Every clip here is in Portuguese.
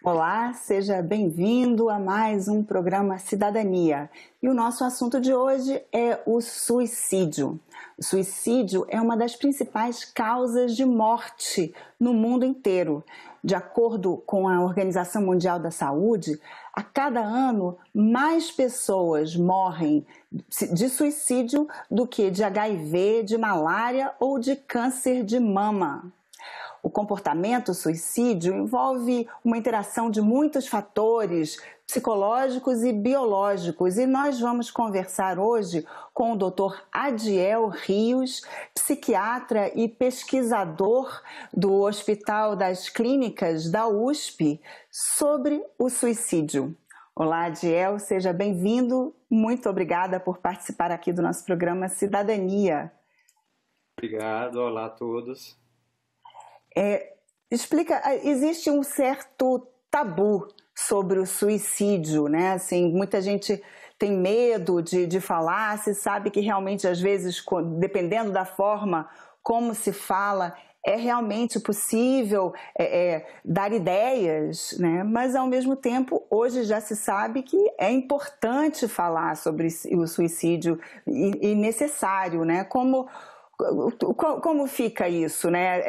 Olá, seja bem-vindo a mais um programa Cidadania. E o nosso assunto de hoje é o suicídio. O suicídio é uma das principais causas de morte no mundo inteiro. De acordo com a Organização Mundial da Saúde, a cada ano mais pessoas morrem de suicídio do que de HIV, de malária ou de câncer de mama. O comportamento suicídio envolve uma interação de muitos fatores psicológicos e biológicos, e nós vamos conversar hoje com o Dr. Adiel Rios, psiquiatra e pesquisador do Hospital das Clínicas da USP, sobre o suicídio. Olá, Adiel, seja bem-vindo. Muito obrigada por participar aqui do nosso programa Cidadania. Obrigado, olá a todos. Explica, existe um certo tabu sobre o suicídio, né? Assim, muita gente tem medo de falar, se sabe que realmente, às vezes, dependendo da forma como se fala, é realmente possível dar ideias, né? Mas, ao mesmo tempo, hoje já se sabe que é importante falar sobre o suicídio e necessário, né? Como fica isso, né?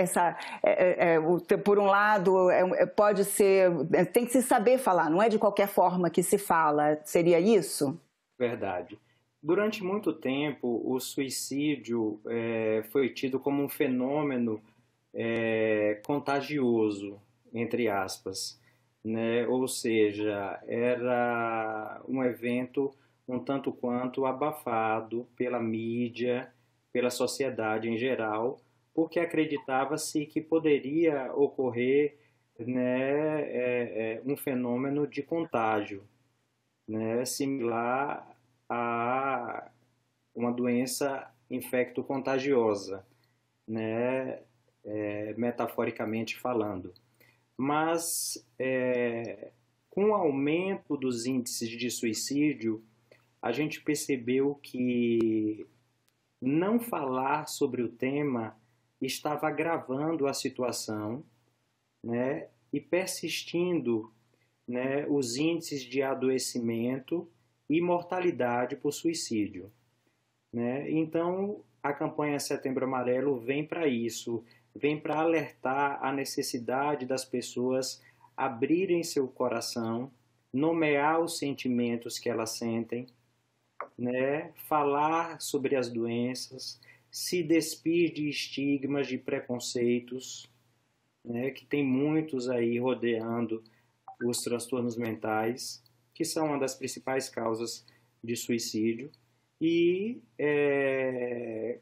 Por um lado, pode ser, tem que se saber falar, não é de qualquer forma que se fala, seria isso? Verdade. Durante muito tempo, o suicídio foi tido como um fenômeno contagioso, entre aspas, né? Ou seja, era um evento um tanto quanto abafado pela mídia, pela sociedade em geral, porque acreditava-se que poderia ocorrer, né, um fenômeno de contágio, né, similar a uma doença infecto-contagiosa, né, metaforicamente falando. Mas, com o aumento dos índices de suicídio, a gente percebeu que não falar sobre o tema estava agravando a situação, né, e persistindo, né, os índices de adoecimento e mortalidade por suicídio, né? Então, a campanha Setembro Amarelo vem para isso, vem para alertar a necessidade das pessoas abrirem seu coração, nomear os sentimentos que elas sentem, né, falar sobre as doenças, se despir de estigmas, de preconceitos, né, que tem muitos aí rodeando os transtornos mentais, que são uma das principais causas de suicídio, e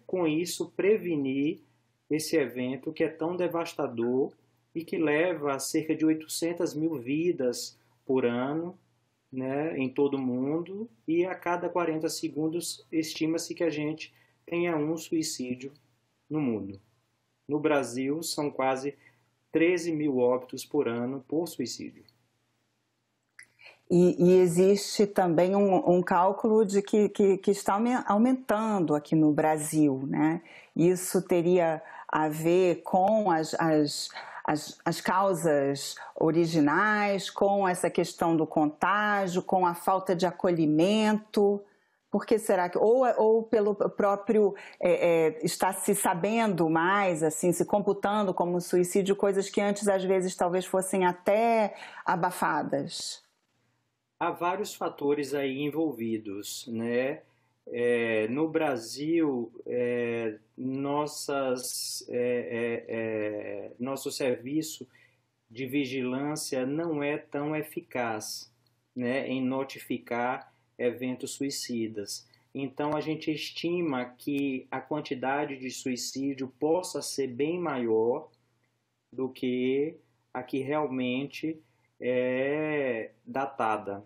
com isso prevenir esse evento que é tão devastador e que leva a cerca de 800 mil vidas por ano, né, em todo o mundo, e a cada 40 segundos estima-se que a gente tenha um suicídio no mundo. No Brasil, são quase 13 mil óbitos por ano por suicídio. E existe também um cálculo de que está aumentando aqui no Brasil, né? Isso teria a ver com as causas originais, com essa questão do contágio, com a falta de acolhimento. Por que será que... Ou pelo próprio... está se sabendo mais, assim, se computando como suicídio, coisas que antes, às vezes, talvez fossem até abafadas? Há vários fatores aí envolvidos, né? No Brasil, nosso serviço de vigilância não é tão eficaz, né, em notificar eventos suicidas. Então, a gente estima que a quantidade de suicídio possa ser bem maior do que a que realmente é datada,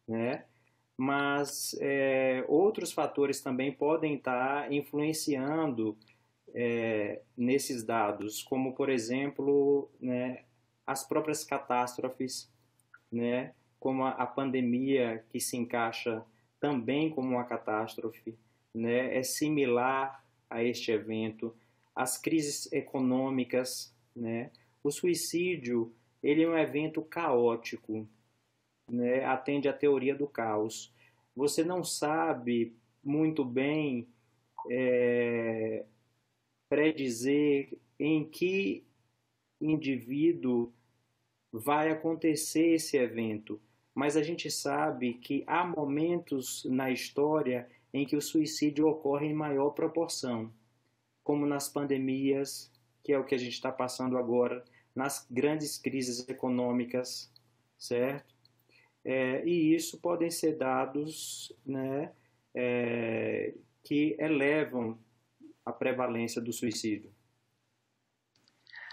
né? Mas outros fatores também podem estar influenciando nesses dados, como, por exemplo, né, as próprias catástrofes, né, como a pandemia, que se encaixa também como uma catástrofe, né, é similar a este evento, as crises econômicas, né? O suicídio ele é um evento caótico, né? Atende à teoria do caos. Você não sabe muito bem predizer em que indivíduo vai acontecer esse evento, mas a gente sabe que há momentos na história em que o suicídio ocorre em maior proporção, como nas pandemias, que é o que a gente está passando agora, nas grandes crises econômicas, certo? E isso podem ser dados, né, que elevam a prevalência do suicídio.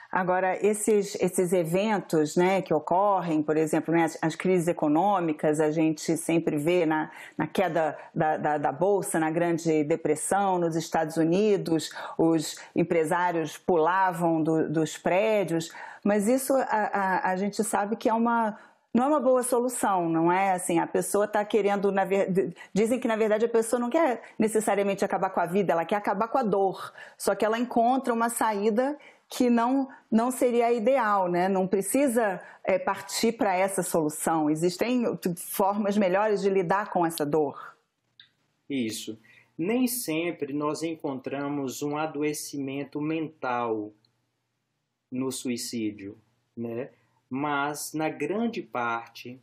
Agora, esses eventos, né, que ocorrem, por exemplo, né, as crises econômicas, a gente sempre vê na queda da Bolsa, na Grande Depressão, nos Estados Unidos, os empresários pulavam dos prédios, mas isso a gente sabe que não é uma boa solução, não é? Assim, a pessoa está querendo, dizem que na verdade a pessoa não quer necessariamente acabar com a vida, ela quer acabar com a dor, só que ela encontra uma saída que não seria ideal, né? Não precisa partir para essa solução. Existem formas melhores de lidar com essa dor. Isso. Nem sempre nós encontramos um adoecimento mental no suicídio, né? Mas na grande parte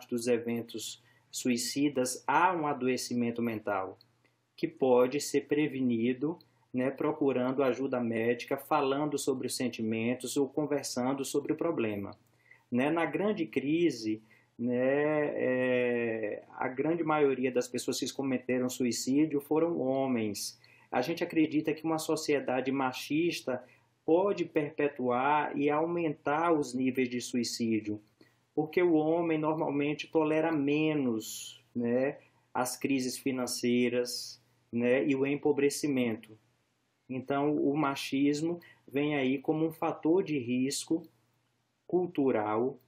dos eventos suicidas há um adoecimento mental que pode ser prevenido, né, procurando ajuda médica, falando sobre os sentimentos ou conversando sobre o problema. Né? Na grande crise, né, a grande maioria das pessoas que cometeram suicídio foram homens. A gente acredita que uma sociedade machista pode perpetuar e aumentar os níveis de suicídio, porque o homem normalmente tolera menos, né, as crises financeiras, né, e o empobrecimento. Então, o machismo vem aí como um fator de risco cultural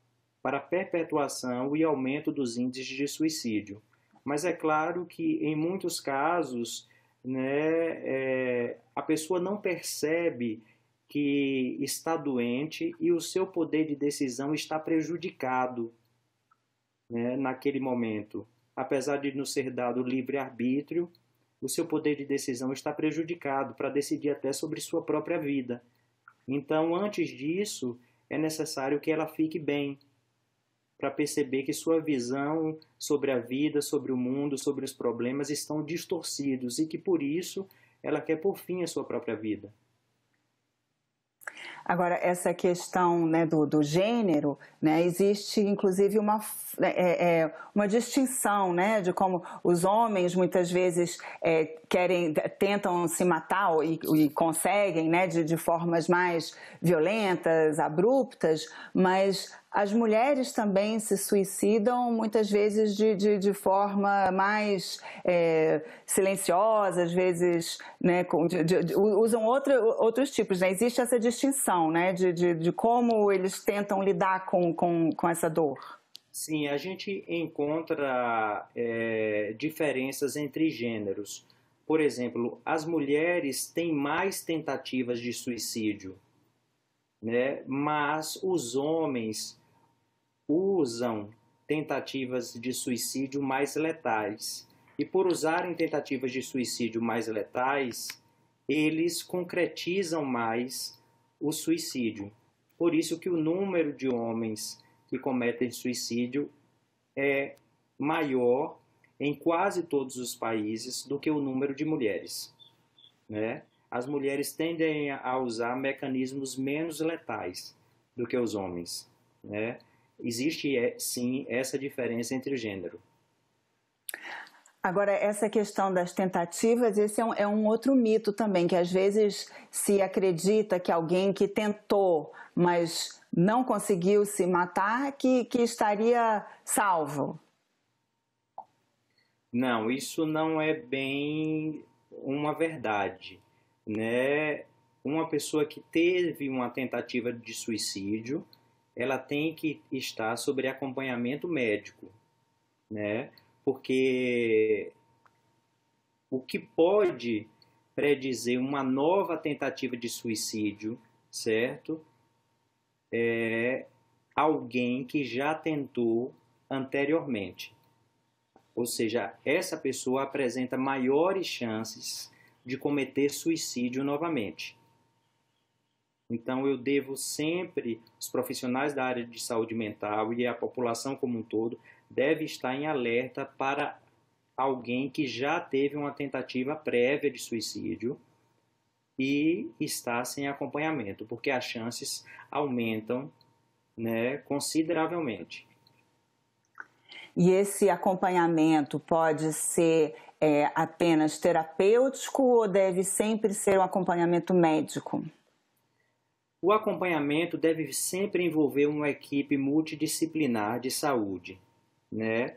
para a perpetuação e aumento dos índices de suicídio. Mas é claro que, em muitos casos, né, a pessoa não percebe que está doente e o seu poder de decisão está prejudicado, né, naquele momento. Apesar de não ser dado livre-arbítrio, o seu poder de decisão está prejudicado para decidir até sobre sua própria vida. Então, antes disso, é necessário que ela fique bem, para perceber que sua visão sobre a vida, sobre o mundo, sobre os problemas estão distorcidos e que, por isso, ela quer pôr fim à sua própria vida. Agora, essa questão, né, do gênero, né, existe inclusive uma distinção, né, de como os homens muitas vezes tentam se matar e conseguem, né, de formas mais violentas, abruptas, mas as mulheres também se suicidam muitas vezes de forma mais silenciosa, às vezes, né, usam outros tipos, né? Existe essa distinção, né, de como eles tentam lidar com essa dor. Sim, a gente encontra diferenças entre gêneros. Por exemplo, as mulheres têm mais tentativas de suicídio, né? Mas os homens usam tentativas de suicídio mais letais. E por usarem tentativas de suicídio mais letais, eles concretizam mais o suicídio. Por isso que o número de homens que cometem suicídio é maior em quase todos os países do que o número de mulheres, né? As mulheres tendem a usar mecanismos menos letais do que os homens, né? Existe, sim, essa diferença entre o gênero. Agora, essa questão das tentativas, esse é um outro mito também, que às vezes se acredita que alguém que tentou, mas não conseguiu se matar, que estaria salvo. Não, isso não é bem uma verdade, né? Uma pessoa que teve uma tentativa de suicídio, ela tem que estar sob acompanhamento médico, né? Porque o que pode predizer uma nova tentativa de suicídio, certo? alguém que já tentou anteriormente. Ou seja, essa pessoa apresenta maiores chances de cometer suicídio novamente. Então, eu devo sempre, os profissionais da área de saúde mental e a população como um todo, deve estar em alerta para alguém que já teve uma tentativa prévia de suicídio e está sem acompanhamento, porque as chances aumentam, né, consideravelmente. E esse acompanhamento pode ser apenas terapêutico ou deve sempre ser um acompanhamento médico? O acompanhamento deve sempre envolver uma equipe multidisciplinar de saúde, né?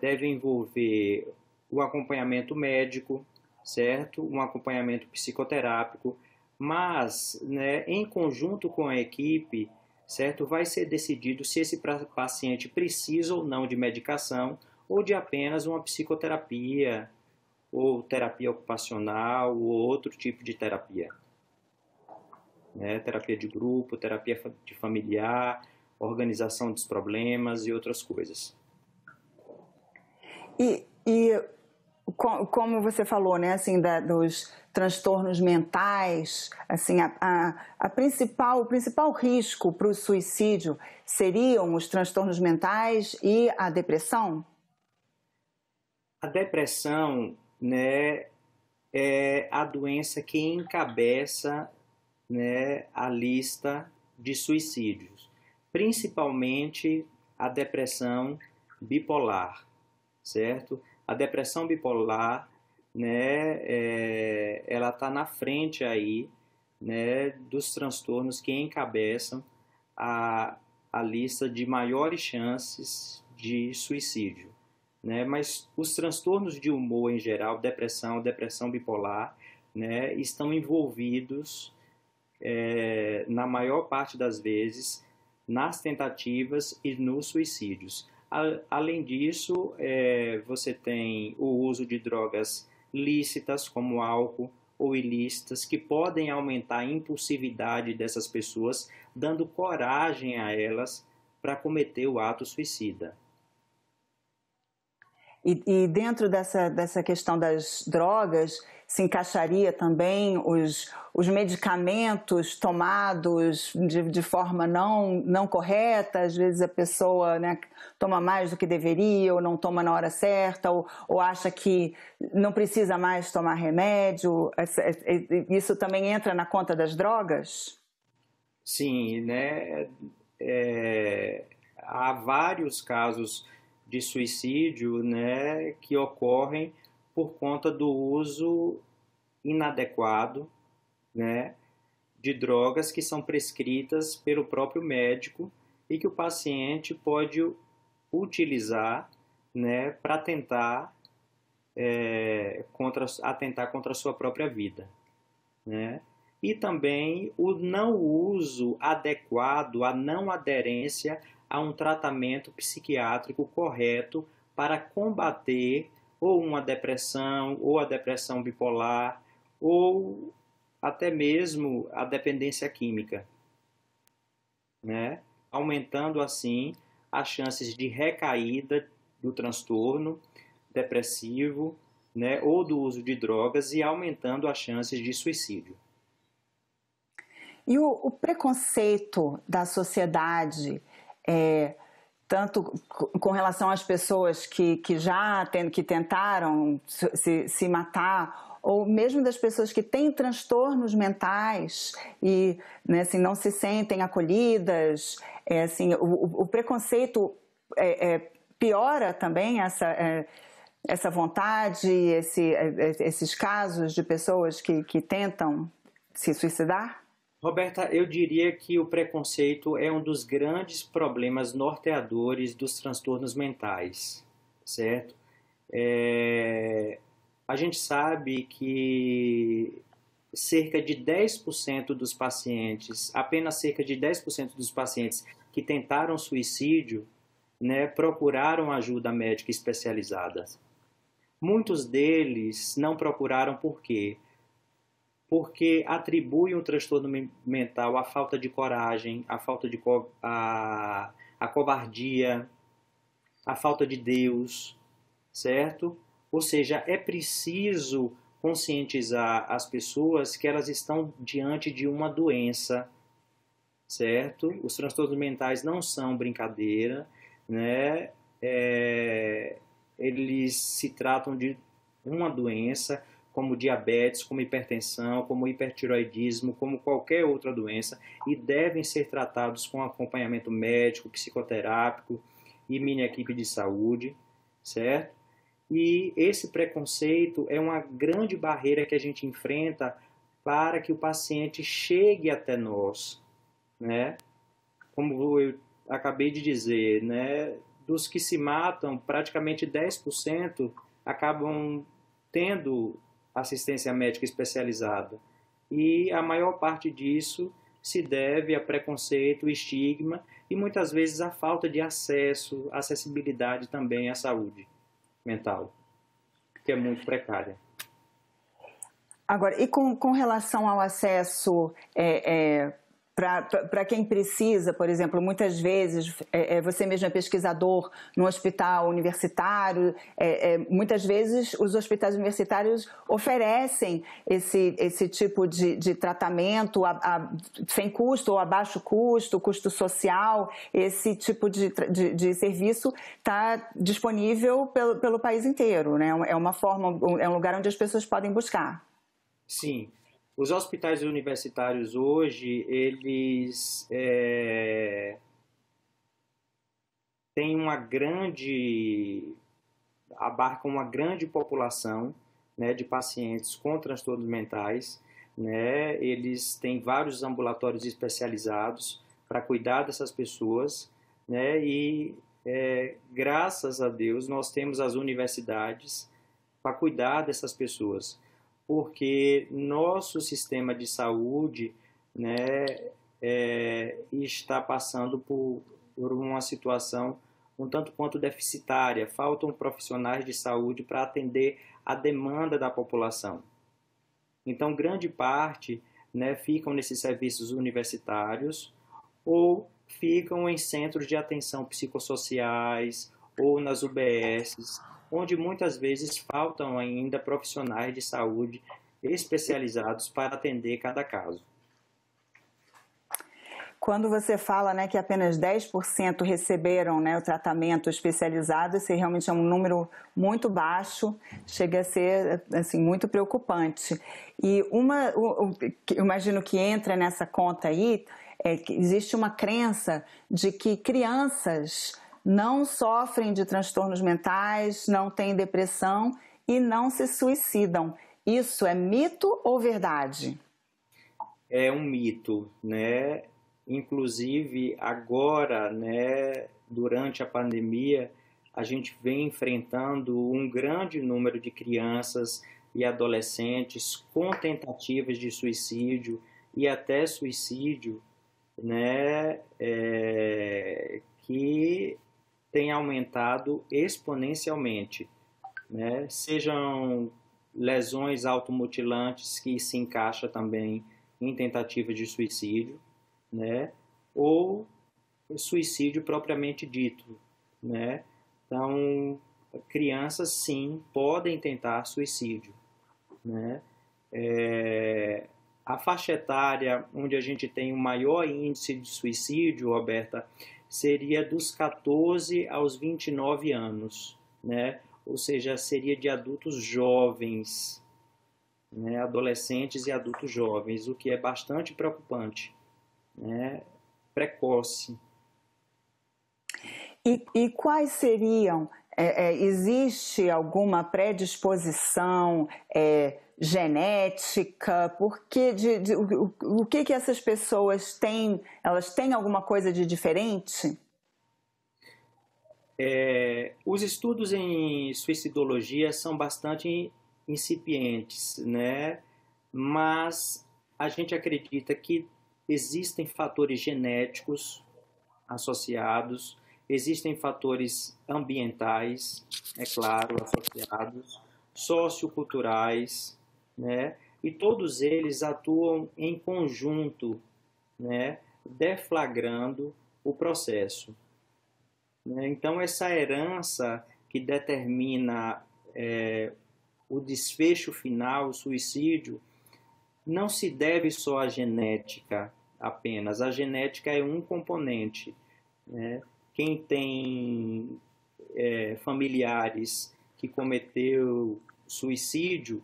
Deve envolver o acompanhamento médico, certo? Um acompanhamento psicoterápico, mas, né, em conjunto com a equipe, certo? Vai ser decidido se esse paciente precisa ou não de medicação ou de apenas uma psicoterapia ou terapia ocupacional ou outro tipo de terapia. Né? Terapia de grupo, terapia de familiar, organização dos problemas e outras coisas. E como você falou, né, assim, dos transtornos mentais, assim, o principal risco para o suicídio seriam os transtornos mentais e a depressão? A depressão, né, é a doença que encabeça, né, a lista de suicídios, principalmente a depressão bipolar, certo? A depressão bipolar, né, ela está na frente aí, né, dos transtornos que encabeçam a lista de maiores chances de suicídio, né? Mas os transtornos de humor em geral, depressão bipolar, né, estão envolvidos, na maior parte das vezes, nas tentativas e nos suicídios. Além disso, você tem o uso de drogas lícitas, como álcool, ou ilícitas, que podem aumentar a impulsividade dessas pessoas, dando coragem a elas para cometer o ato suicida. E dentro dessa questão das drogas, se encaixaria também os medicamentos tomados de forma não correta? Às vezes a pessoa, né, toma mais do que deveria, ou não toma na hora certa, ou acha que não precisa mais tomar remédio. Isso também entra na conta das drogas? Sim, né? Há vários casos de suicídio, né, que ocorrem por conta do uso inadequado, né, de drogas que são prescritas pelo próprio médico e que o paciente pode utilizar, né, para tentar atentar contra a sua própria vida, né? E também o não uso adequado, a não aderência a um tratamento psiquiátrico correto para combater ou uma depressão, ou a depressão bipolar, ou até mesmo a dependência química, né? Aumentando assim as chances de recaída do transtorno depressivo, né, ou do uso de drogas, e aumentando as chances de suicídio. E o preconceito da sociedade, tanto com relação às pessoas que tentaram se matar, ou mesmo das pessoas que têm transtornos mentais e, né, assim, não se sentem acolhidas, assim, o preconceito piora também essa vontade, esses casos de pessoas que tentam se suicidar? Roberta, eu diria que o preconceito é um dos grandes problemas norteadores dos transtornos mentais, certo? A gente sabe que cerca de 10% dos pacientes, apenas cerca de 10% dos pacientes que tentaram suicídio, né, procuraram ajuda médica especializada. Muitos deles não procuraram por quê? porque atribuem o transtorno mental à falta de coragem, à falta de a covardia, à falta de Deus, certo? Ou seja, é preciso conscientizar as pessoas que elas estão diante de uma doença, certo? Os transtornos mentais não são brincadeira, né? Eles se tratam de uma doença, como diabetes, como hipertensão, como hipertiroidismo, como qualquer outra doença, e devem ser tratados com acompanhamento médico, psicoterápico e mini equipe de saúde, certo? E esse preconceito é uma grande barreira que a gente enfrenta para que o paciente chegue até nós, né? Como eu acabei de dizer, né? Dos que se matam, praticamente 10% acabam tendo assistência médica especializada. E a maior parte disso se deve a preconceito, estigma e muitas vezes a falta de acesso, acessibilidade também à saúde mental, que é muito precária. Agora, e com relação ao acesso para quem precisa, por exemplo, muitas vezes você mesmo é pesquisador no hospital universitário, muitas vezes os hospitais universitários oferecem esse tipo de tratamento sem custo ou a baixo custo, custo social, esse tipo de serviço está disponível pelo país inteiro, né? É uma forma, é um lugar onde as pessoas podem buscar. Sim. Os hospitais universitários hoje, eles têm abarcam uma grande população, né, de pacientes com transtornos mentais, né? Eles têm vários ambulatórios especializados para cuidar dessas pessoas, né? E graças a Deus nós temos as universidades para cuidar dessas pessoas, porque nosso sistema de saúde, né, está passando por uma situação um tanto quanto deficitária. Faltam profissionais de saúde para atender a demanda da população. Então, grande parte, né, ficam nesses serviços universitários ou ficam em centros de atenção psicossociais ou nas UBSs, onde muitas vezes faltam ainda profissionais de saúde especializados para atender cada caso. Quando você fala, né, que apenas 10% receberam, né, o tratamento especializado, esse realmente é um número muito baixo, chega a ser assim, muito preocupante. E eu imagino que entra nessa conta aí, que existe uma crença de que crianças não sofrem de transtornos mentais, não têm depressão e não se suicidam. Isso é mito ou verdade? É um mito, né? Inclusive, agora, né, durante a pandemia, a gente vem enfrentando um grande número de crianças e adolescentes com tentativas de suicídio e até suicídio, né, que tem aumentado exponencialmente, né? Sejam lesões automutilantes, que se encaixa também em tentativa de suicídio, né? Ou suicídio propriamente dito, né? Então, crianças sim podem tentar suicídio, né? A faixa etária onde a gente tem o maior índice de suicídio, Roberta, seria dos 14 aos 29 anos, né? Ou seja, seria de adultos jovens, né? Adolescentes e adultos jovens, o que é bastante preocupante, né? Precoce. E quais seriam, existe alguma predisposição genética? Porque o que essas pessoas têm? Elas têm alguma coisa de diferente? Os estudos em suicidologia são bastante incipientes, né? Mas a gente acredita que existem fatores genéticos associados, existem fatores ambientais, é claro, associados, socioculturais, né? e todos eles atuam em conjunto, né, deflagrando o processo. Então, essa herança que determina o desfecho final, o suicídio, não se deve só à genética apenas. A genética é um componente, né? Quem tem familiares que cometeu suicídio,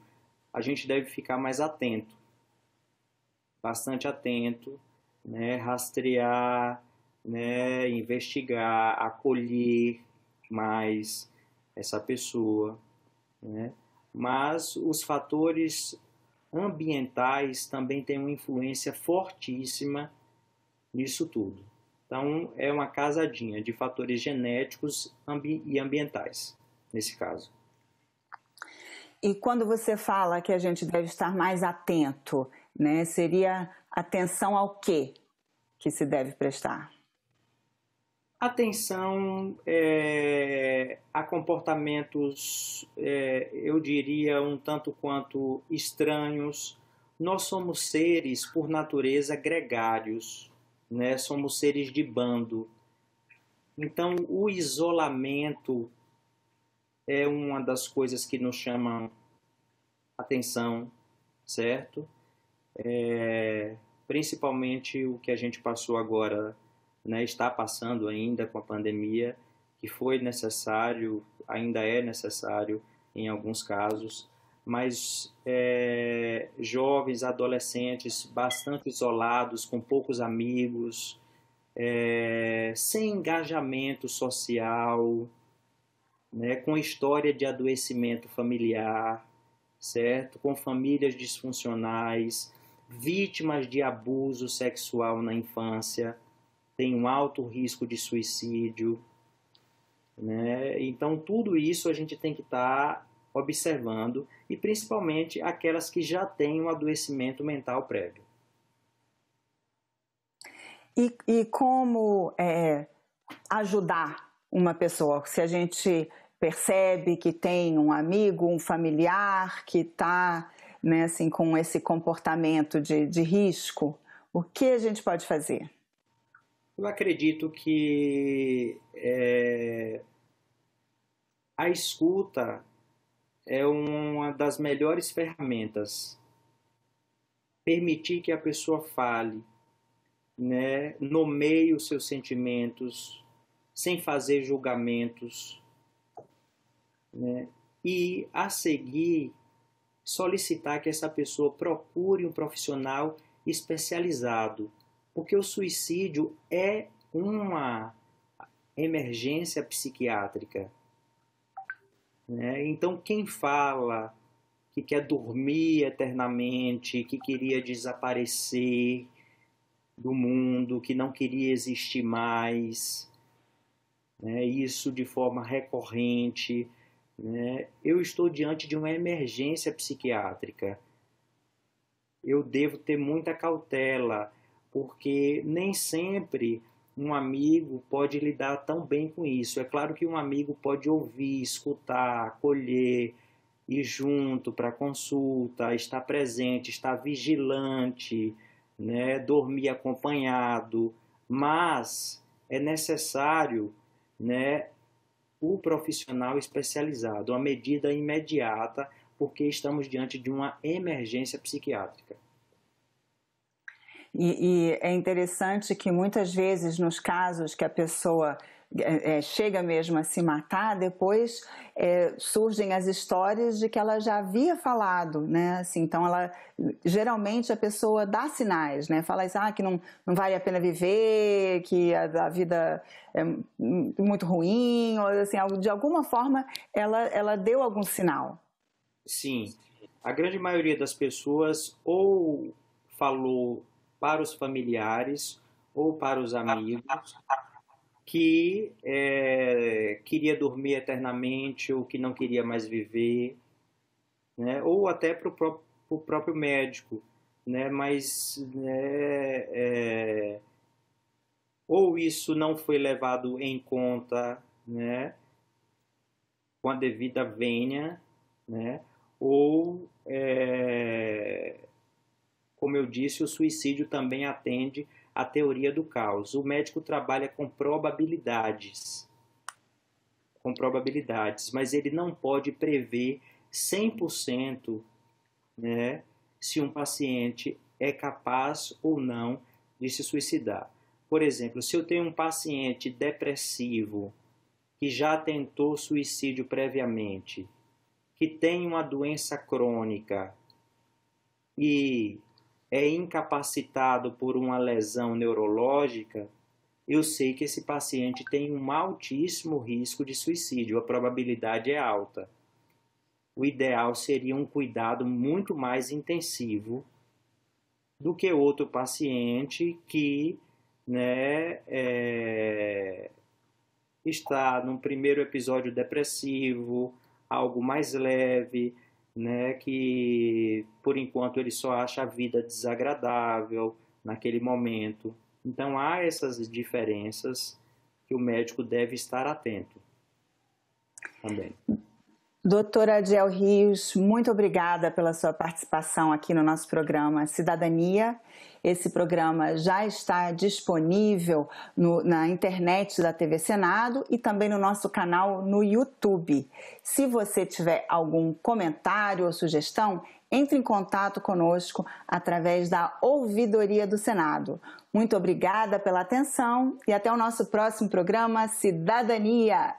a gente deve ficar mais atento, bastante atento, né? Rastrear, né? Investigar, acolher mais essa pessoa, né? Mas os fatores ambientais também têm uma influência fortíssima nisso tudo. Então, é uma casadinha de fatores genéticos e ambientais, nesse caso. E quando você fala que a gente deve estar mais atento, né, seria atenção ao quê que se deve prestar? Atenção a comportamentos, eu diria, um tanto quanto estranhos. Nós somos seres, por natureza, gregários, né? Somos seres de bando. Então, o isolamento é uma das coisas que nos chama atenção, certo? Principalmente o que a gente passou agora, né, está passando ainda com a pandemia, que foi necessário, ainda é necessário em alguns casos, mas jovens, adolescentes bastante isolados, com poucos amigos, sem engajamento social, né, com história de adoecimento familiar, certo? Com famílias disfuncionais, vítimas de abuso sexual na infância, tem um alto risco de suicídio, né? Então, tudo isso a gente tem que estar observando, e principalmente aquelas que já têm um adoecimento mental prévio. E como ajudar uma pessoa? Se a gente percebe que tem um amigo, um familiar que está, né, assim, com esse comportamento de risco, o que a gente pode fazer? Eu acredito que a escuta é uma das melhores ferramentas. Permitir que a pessoa fale, né, nomeie os seus sentimentos, sem fazer julgamentos, né, e a seguir solicitar que essa pessoa procure um profissional especializado, porque o suicídio é uma emergência psiquiátrica, né? Então, quem fala que quer dormir eternamente, que queria desaparecer do mundo, que não queria existir mais, né? Isso de forma recorrente, né? Eu estou diante de uma emergência psiquiátrica. Eu devo ter muita cautela, porque nem sempre um amigo pode lidar tão bem com isso. É claro que um amigo pode ouvir, escutar, acolher, ir junto para consulta, estar presente, estar vigilante, né? Dormir acompanhado, mas é necessário, né, o profissional especializado, uma medida imediata, porque estamos diante de uma emergência psiquiátrica. E é interessante que muitas vezes nos casos que a pessoa chega mesmo a se matar, depois surgem as histórias de que ela já havia falado, né? Assim, então, geralmente a pessoa dá sinais, né? Fala isso, que não vale a pena viver, que a vida é muito ruim, ou assim, de alguma forma ela deu algum sinal. Sim, a grande maioria das pessoas ou falou para os familiares ou para os amigos que queria dormir eternamente ou que não queria mais viver, né? Ou até para o próprio médico, né? Mas ou isso não foi levado em conta, né, com a devida vênia, né? ou, como eu disse, o suicídio também atende à teoria do caos. O médico trabalha com probabilidades, mas ele não pode prever 100%, né, se um paciente é capaz ou não de se suicidar. Por exemplo, se eu tenho um paciente depressivo que já tentou suicídio previamente, que tem uma doença crônica e é incapacitado por uma lesão neurológica, eu sei que esse paciente tem um altíssimo risco de suicídio, a probabilidade é alta. O ideal seria um cuidado muito mais intensivo do que outro paciente que, né, está num primeiro episódio depressivo, algo mais leve, né, que por enquanto ele só acha a vida desagradável naquele momento. Então há essas diferenças que o médico deve estar atento também. Doutora Adiel Rios, muito obrigada pela sua participação aqui no nosso programa Cidadania. Esse programa já está disponível na internet da TV Senado e também no nosso canal no YouTube. Se você tiver algum comentário ou sugestão, entre em contato conosco através da Ouvidoria do Senado. Muito obrigada pela atenção e até o nosso próximo programa Cidadania.